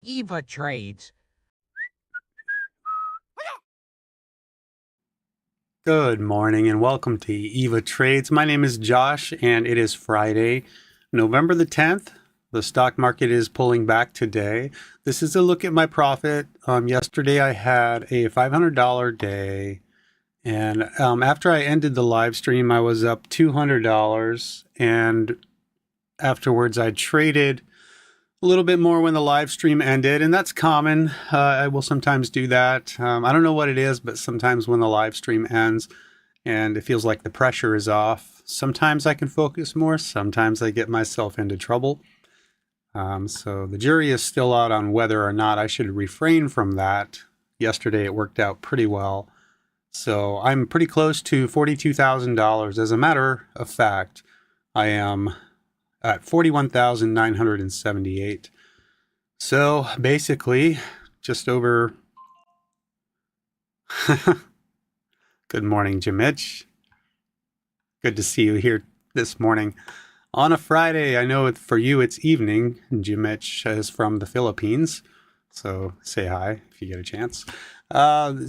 YVA Trades. Good morning and welcome to YVA Trades. My name is Josh and it is Friday, November the 10th. The stock market is pulling back today. This is a look at my profit. Yesterday I had a $500 day, and after I ended the live stream I was up $200, and afterwards I traded a little bit more when the live stream ended, and that's common. I will sometimes do that. I don't know what it is, but sometimes when the live stream ends and it feels like the pressure is off, sometimes I can focus more, sometimes I get myself into trouble. So the jury is still out on whether or not I should refrain from that. Yesterday it worked out pretty well. So I'm pretty close to $42,000. As a matter of fact, I am at 41,978. So basically, just over. Good morning, Jamich. Good to see you here this morning on a Friday. I know for you it's evening. Jamich is from the Philippines, so say hi if you get a chance.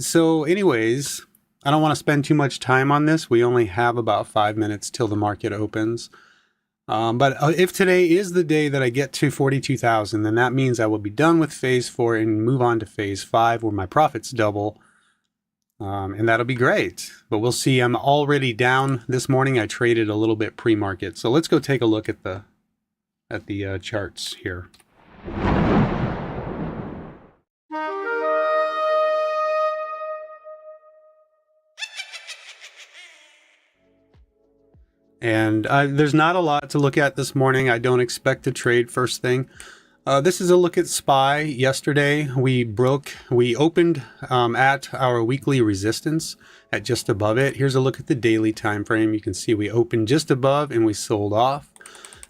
So anyways, I don't want to spend too much time on this. We only have about 5 minutes till the market opens. But if today is the day that I get to 42,000, then that means I will be done with phase 4 and move on to phase 5 where my profits double. And that'll be great. But we'll see. I'm already down this morning. I traded a little bit pre-market. So let's go take a look at the charts here. And there's not a lot to look at this morning. I don't expect to trade first thing. This is a look at SPY. Yesterday we opened at our weekly resistance at just above it. Here's a look at the daily time frame. You can see we opened just above and we sold off.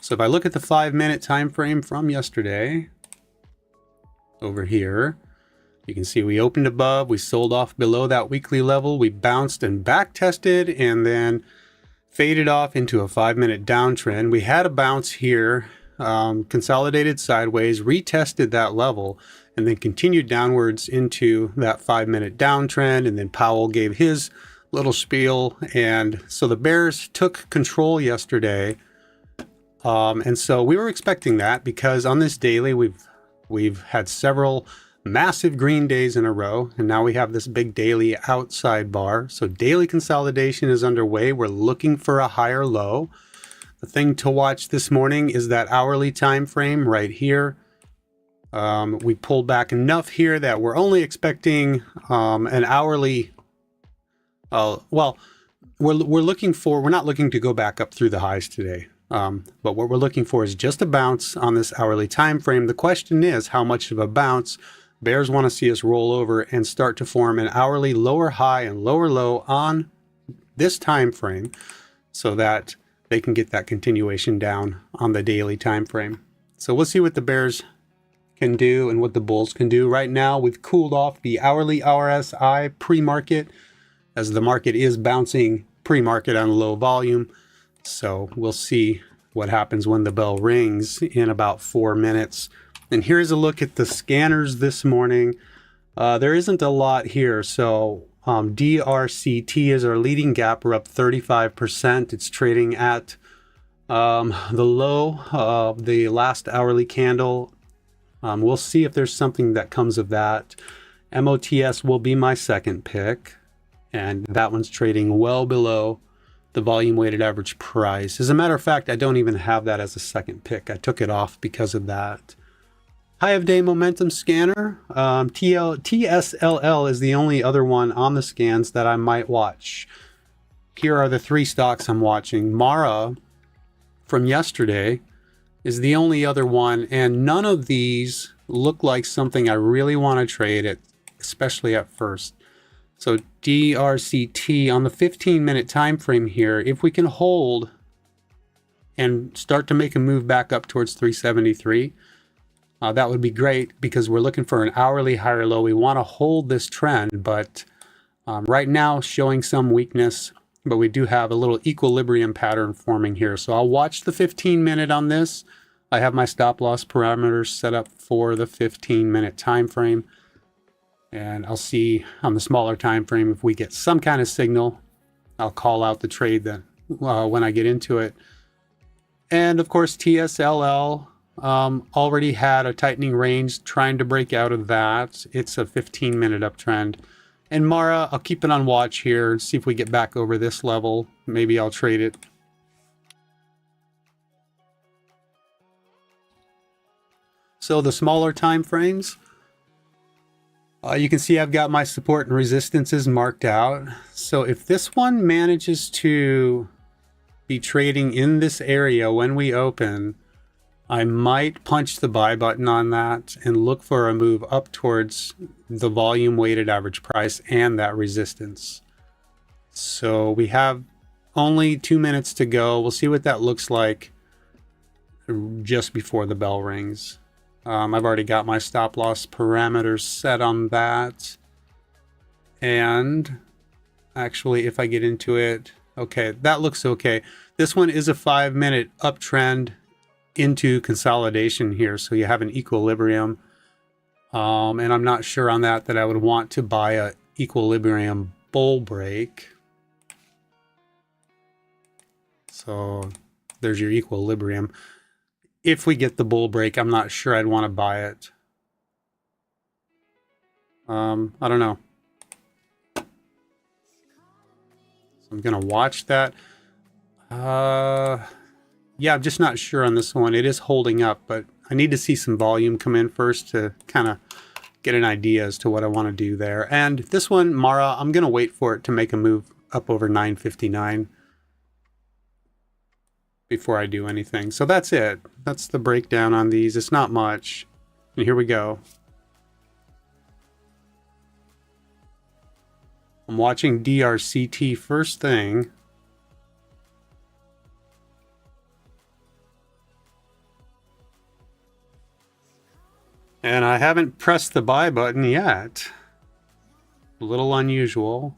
So if I look at the 5-minute time frame from yesterday over here, you can see we opened above, we sold off below that weekly level, we bounced and back tested and then faded off into a 5-minute downtrend. We had a bounce here, consolidated sideways, retested that level, and then continued downwards into that 5-minute downtrend. And then Powell gave his little spiel. And so the bears took control yesterday. And so we were expecting that because on this daily, we've had several massive green days in a row, and now we have this big daily outside bar. So daily consolidation is underway. We're looking for a higher low. The thing to watch this morning is that hourly time frame right here. We pulled back enough here that we're only expecting an hourly. We're not looking to go back up through the highs today. But what we're looking for is just a bounce on this hourly time frame. The question is how much of a bounce. Bears want to see us roll over and start to form an hourly lower high and lower low on this time frame so that they can get that continuation down on the daily time frame. So we'll see what the bears can do and what the bulls can do. Right now, we've cooled off the hourly RSI pre-market as the market is bouncing pre-market on low volume. So we'll see what happens when the bell rings in about 4 minutes. And here's a look at the scanners this morning. There isn't a lot here. So DRCT is our leading gap. We're up 35%. It's trading at the low of the last hourly candle. We'll see if there's something that comes of that. MOTS will be my second pick. And that one's trading well below the volume weighted average price. As a matter of fact, I don't even have that as a second pick. I took it off because of that. High of day momentum scanner. TSLL is the only other one on the scans that I might watch. Here are the 3 stocks I'm watching. Mara from yesterday is the only other one, and none of these look like something I really want to trade at, especially at first. So DRCT on the 15-minute time frame here, if we can hold and start to make a move back up towards 373, that would be great because we're looking for an hourly higher low. We want to hold this trend, but right now showing some weakness, but we do have a little equilibrium pattern forming here. So I'll watch the 15-minute on this. I have my stop loss parameters set up for the 15-minute time frame, and I'll see on the smaller time frame if we get some kind of signal. I'll call out the trade then when I get into it. And of course, TSLL already had a tightening range, trying to break out of that. It's a 15-minute uptrend. And Mara, I'll keep it on watch here and see if we get back over this level. Maybe I'll trade it. So the smaller time frames, you can see I've got my support and resistances marked out. So if this one manages to be trading in this area when we open, I might punch the buy button on that and look for a move up towards the volume weighted average price and that resistance. So we have only 2 minutes to go. We'll see what that looks like just before the bell rings. I've already got my stop loss parameters set on that. And actually, if I get into it, okay, that looks okay. This one is a 5-minute uptrend into consolidation here, so you have an equilibrium. And I'm not sure on that I would want to buy a equilibrium bull break. So there's your equilibrium. If we get the bull break, I'm not sure I'd want to buy it. I don't know. So I'm gonna watch that. Yeah, I'm just not sure on this one. It is holding up, but I need to see some volume come in first to kind of get an idea as to what I want to do there. And this one, Mara, I'm going to wait for it to make a move up over 959 before I do anything. So that's it. That's the breakdown on these. It's not much. And here we go. I'm watching DRCT first thing. And I haven't pressed the buy button yet. A little unusual.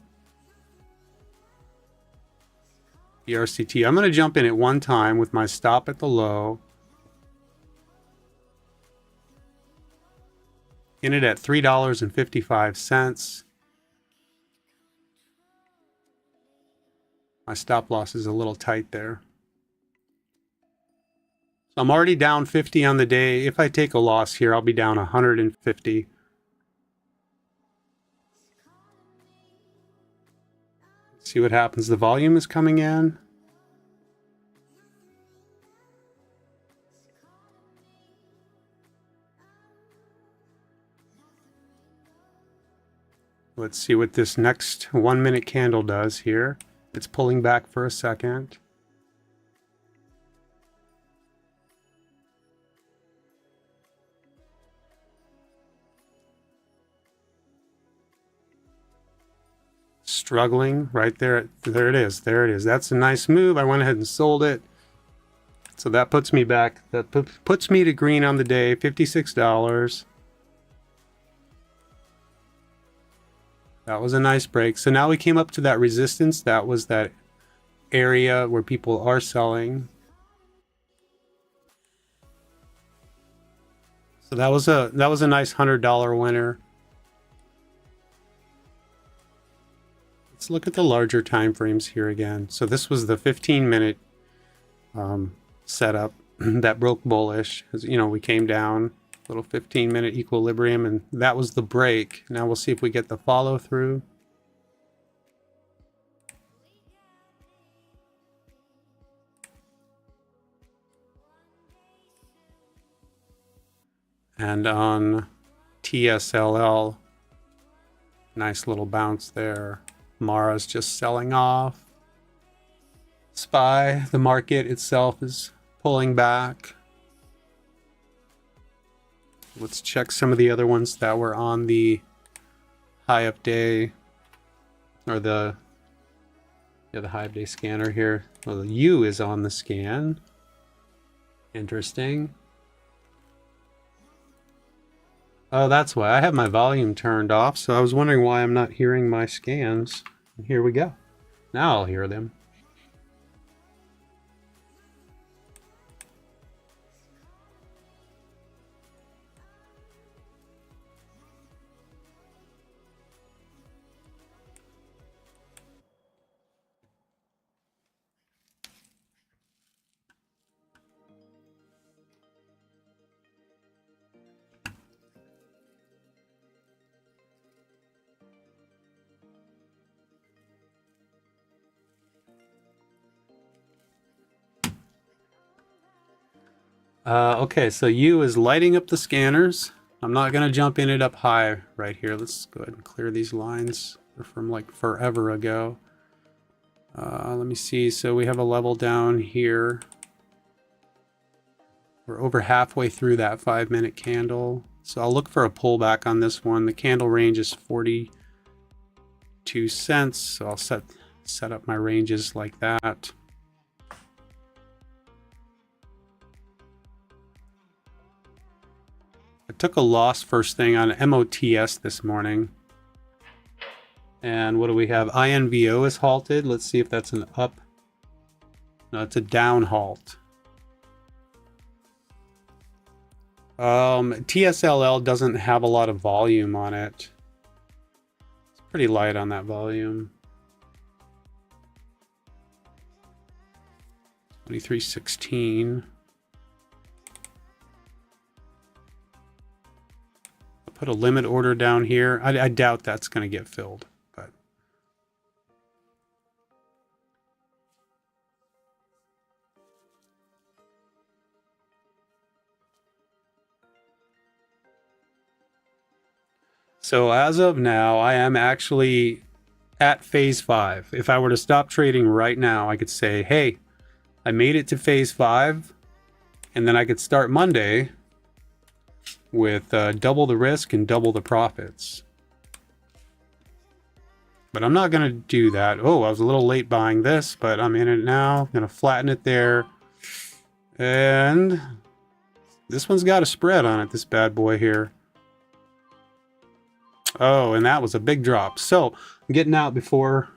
DRCT. I'm going to jump in at one time with my stop at the low. In it at $3.55. My stop loss is a little tight there. So I'm already down 50 on the day. If I take a loss here, I'll be down 150. See what happens. The volume is coming in. Let's see what this next 1 minute candle does here. It's pulling back for a second. Struggling right there. There it is. There it is. That's a nice move. I went ahead and sold it. So that puts me back. That puts me to green on the day. $56. That was a nice break. So now we came up to that resistance. That was that area where people are selling. So that was a nice $100 winner. Let's look at the larger time frames here again. So this was the 15-minute setup that broke bullish. As you know, we came down, little 15-minute equilibrium, and that was the break. Now we'll see if we get the follow through. And on TSLL, nice little bounce there. Mara's just selling off. SPY, the market itself is pulling back. Let's check some of the other ones that were on the high up day, or the high up day scanner here. Well, the U is on the scan. Interesting. Oh, that's why. I have my volume turned off, so I was wondering why I'm not hearing my scans. And here we go. Now I'll hear them. Okay, so U is lighting up the scanners. I'm not going to jump in it up high right here. Let's go ahead and clear these lines. They're from like forever ago. Let me see. So we have a level down here. We're over halfway through that 5-minute candle. So I'll look for a pullback on this one. The candle range is 42 cents. So I'll set up my ranges like that. I took a loss first thing on MOTS this morning. And what do we have? INVO is halted. Let's see if that's an up. No, it's a down halt. TSLL doesn't have a lot of volume on it. It's pretty light on that volume. 2316. I'll put a limit order down here. I doubt that's going to get filled. So as of now, I am actually at phase 5. If I were to stop trading right now, I could say, hey, I made it to phase 5, and then I could start Monday with double the risk and double the profits. But I'm not going to do that. Oh, I was a little late buying this, but I'm in it now. I'm going to flatten it there. And this one's got a spread on it, this bad boy here. Oh, and that was a big drop. So I'm getting out before.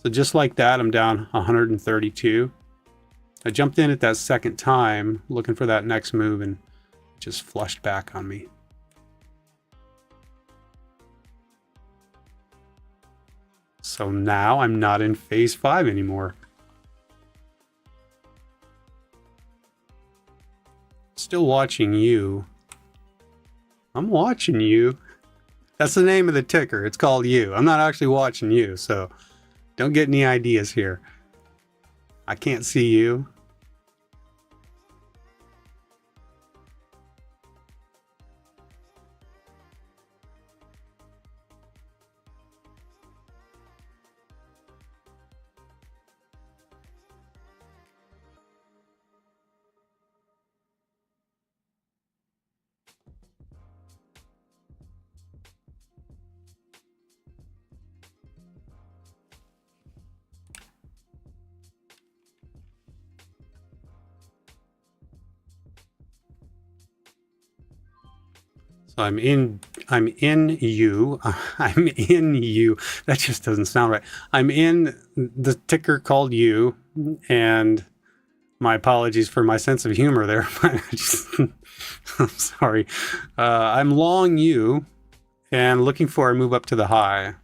So just like that, I'm down 132. I jumped in at that second time looking for that next move and it just flushed back on me. So now I'm not in phase 5 anymore. Still watching you. I'm watching you. That's the name of the ticker. It's called you. I'm not actually watching you, so don't get any ideas here. I can't see you. So I'm in you. I'm in you. That just doesn't sound right. I'm in the ticker called you, and my apologies for my sense of humor there. I'm sorry. I'm long you and looking for a move up to the high.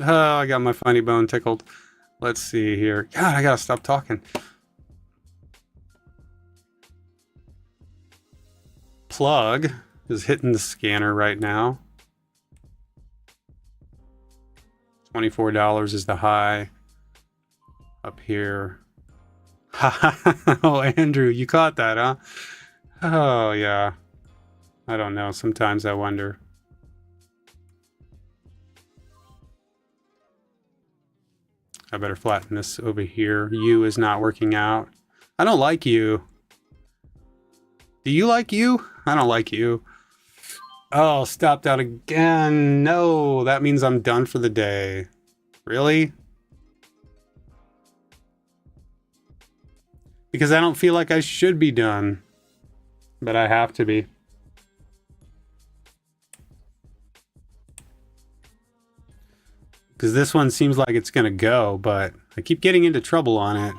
Oh, I got my funny bone tickled. Let's see here. God, I gotta stop talking. Plug is hitting the scanner right now. $24 is the high up here. Oh, Andrew, you caught that, huh? Oh, yeah. I don't know. Sometimes I wonder. I better flatten this over here. You is not working out. I don't like you. Do you like you? I don't like you. Oh, stopped out again. No, that means I'm done for the day. Really? Because I don't feel like I should be done. But I have to be. Because this one seems like it's going to go, but I keep getting into trouble on it.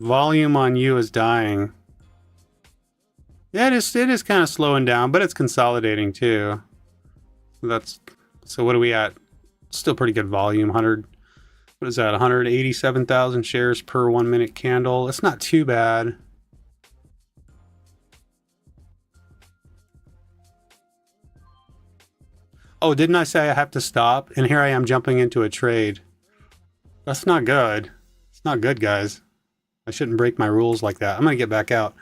Volume on you is dying. Yeah, it is kind of slowing down, but it's consolidating too. So what are we at? Still pretty good volume. What is that? 187,000 shares per 1 minute candle. It's not too bad. Oh, didn't I say I have to stop? And here I am jumping into a trade. That's not good. It's not good, guys. I shouldn't break my rules like that. I'm going to get back out.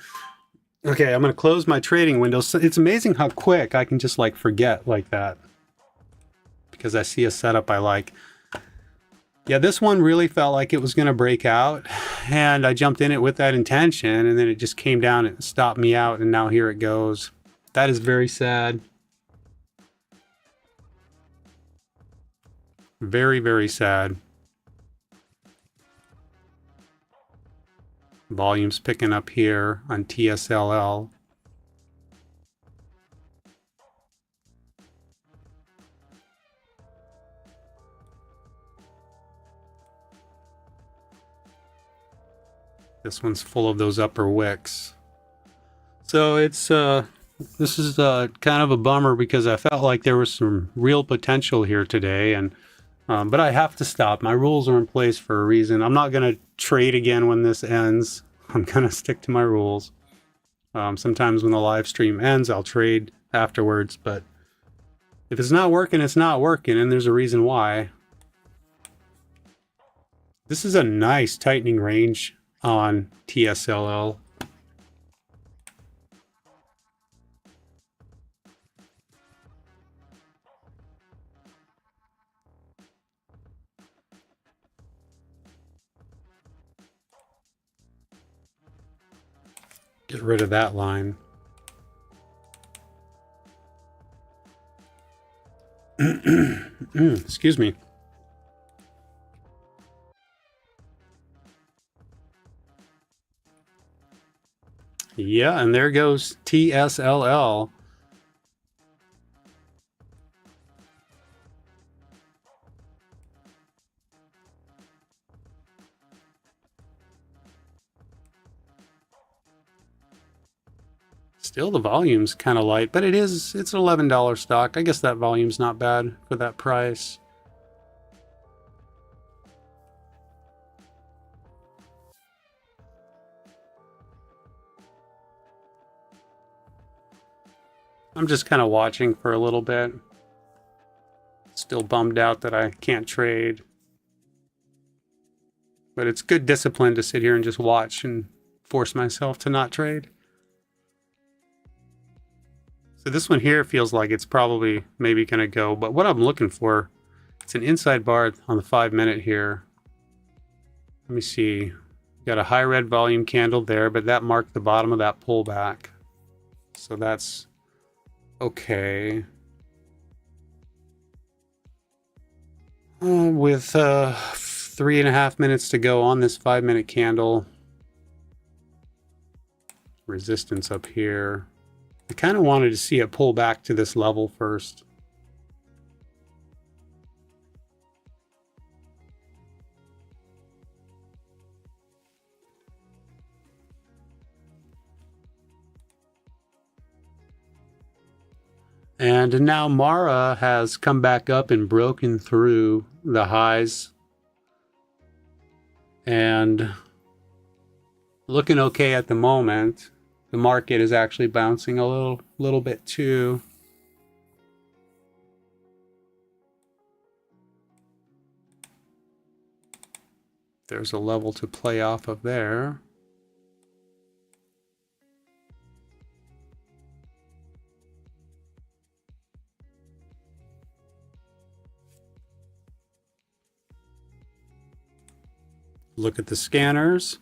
Okay, I'm going to close my trading window. So it's amazing how quick I can just like forget like that. Because I see a setup I like. Yeah, this one really felt like it was going to break out. And I jumped in it with that intention. And then it just came down and stopped me out. And now here it goes. That is very sad. Very, very sad. Volume's picking up here on TSLL. This one's full of those upper wicks. So it's this is kind of a bummer because I felt like there was some real potential here today, and but I have to stop. My rules are in place for a reason. I'm not going to trade again when this ends. I'm going to stick to my rules. Sometimes when the live stream ends, I'll trade afterwards, but if it's not working, it's not working, and there's a reason why. This is a nice tightening range on TSLL. Get rid of that line. Excuse me. Yeah, and there goes TSLL. Still, the volume's kind of light, but it's an $11 stock. I guess that volume's not bad for that price. I'm just kind of watching for a little bit. Still bummed out that I can't trade. But it's good discipline to sit here and just watch and force myself to not trade. So this one here feels like it's probably maybe going to go. But what I'm looking for, it's an inside bar on the 5-minute here. Let me see. Got a high red volume candle there, but that marked the bottom of that pullback. So that's okay. With 3.5 minutes to go on this 5-minute candle. Resistance up here. I kind of wanted to see it pull back to this level first. And now Mara has come back up and broken through the highs. And looking okay at the moment. The market is actually bouncing a little bit too. There's a level to play off of there. Look at the scanners.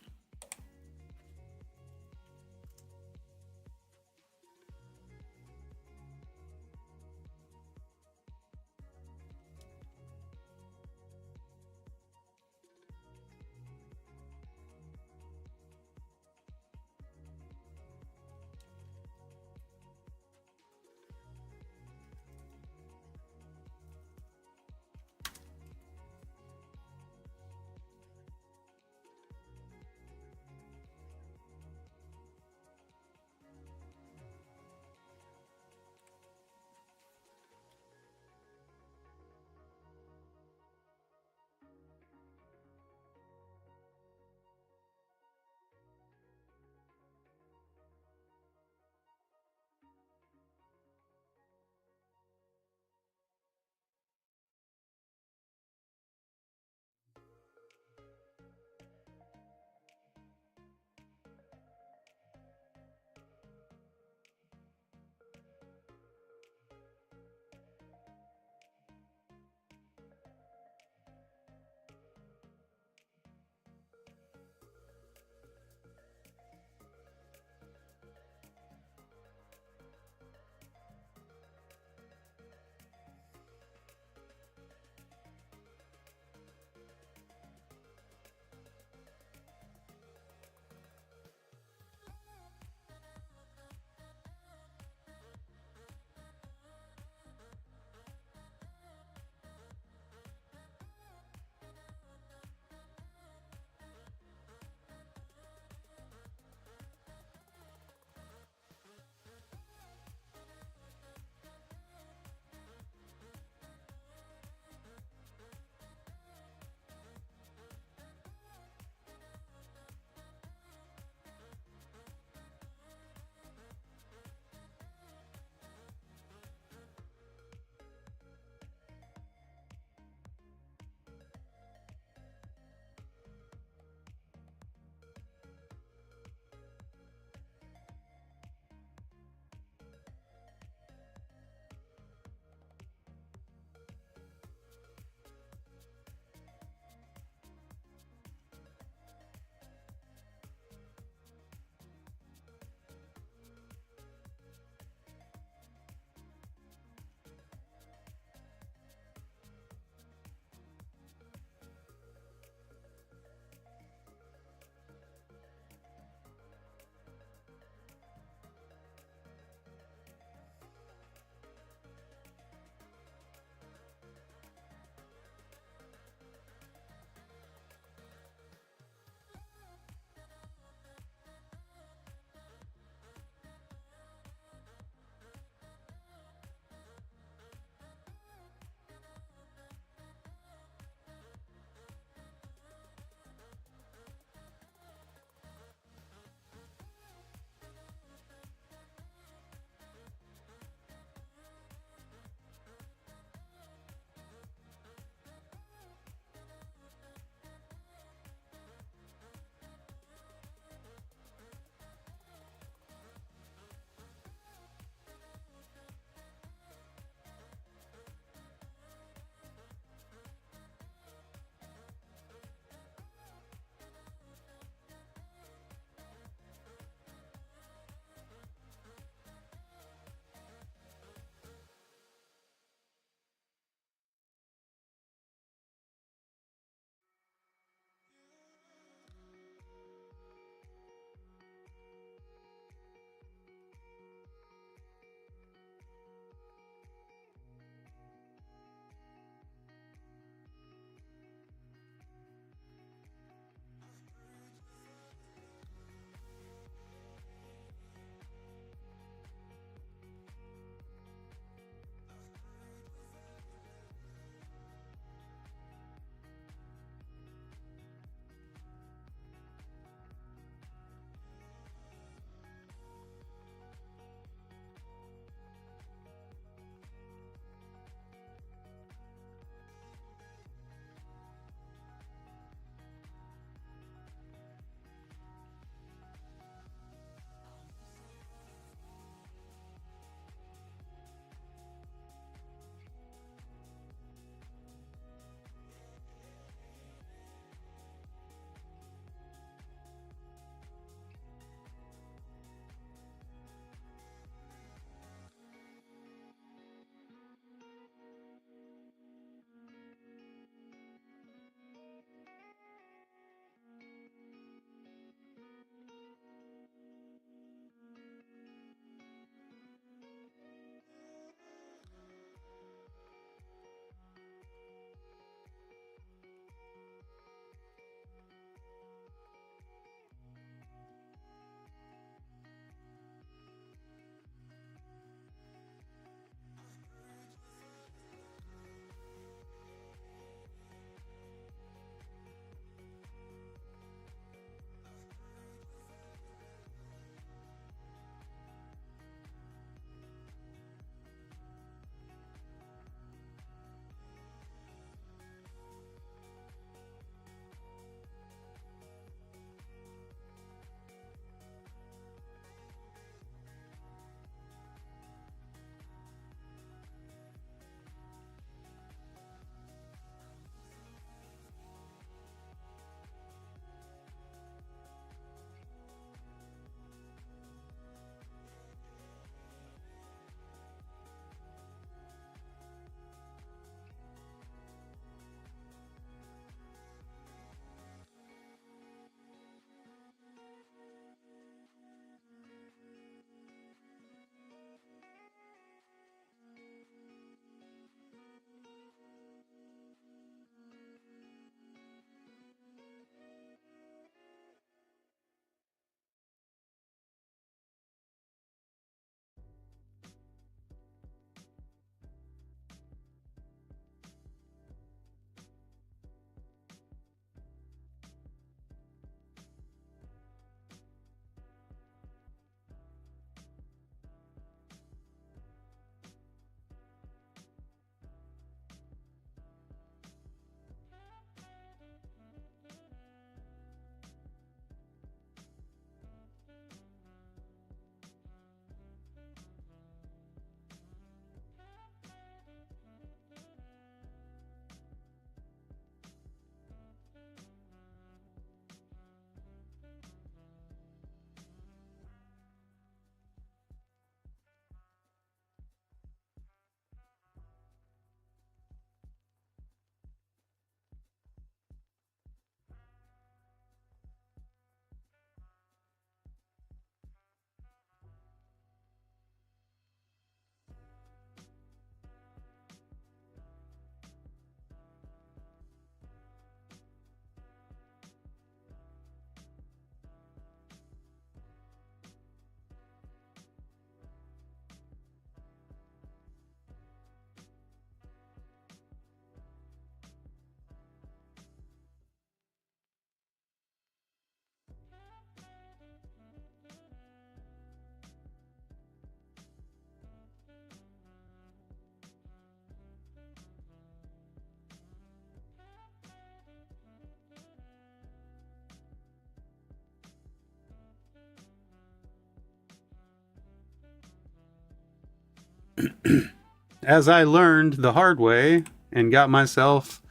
as I learned the hard way and got myself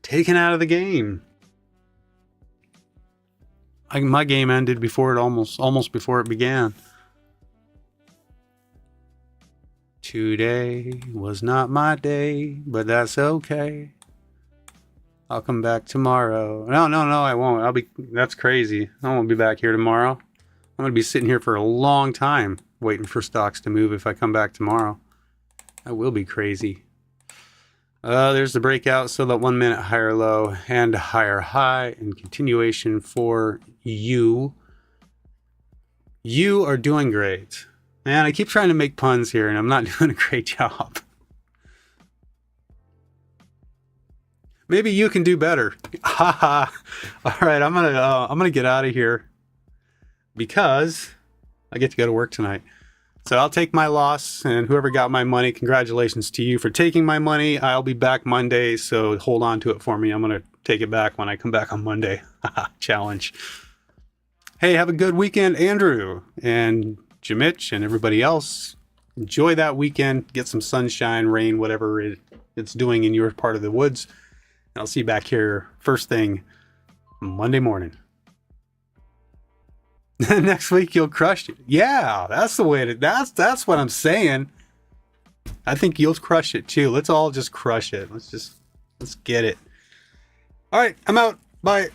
taken out of the game. My game ended before it almost before it began. Today was not my day, but that's okay. I'll come back tomorrow. No, I won't. That's crazy. I won't be back here tomorrow. I'm going to be sitting here for a long time waiting for stocks to move if I come back tomorrow. That will be crazy. There's the breakout. So that 1 minute higher low and higher high and continuation for you. You are doing great. Man, I keep trying to make puns here and I'm not doing a great job. Maybe you can do better. Haha. All right, I'm gonna get out of here because I get to go to work tonight. So I'll take my loss, and whoever got my money, congratulations to you for taking my money. I'll be back Monday, so hold on to it for me. I'm gonna take it back when I come back on Monday. Challenge. Hey, have a good weekend, Andrew and Jamich and everybody else. Enjoy that weekend. Get some sunshine, rain, whatever it's doing in your part of the woods. I'll see you back here first thing Monday morning. Next week you'll crush it. Yeah, that's the way to. That's what I'm saying. I think you'll crush it too. Let's all just crush it. Let's get it. All right, I'm out. Bye.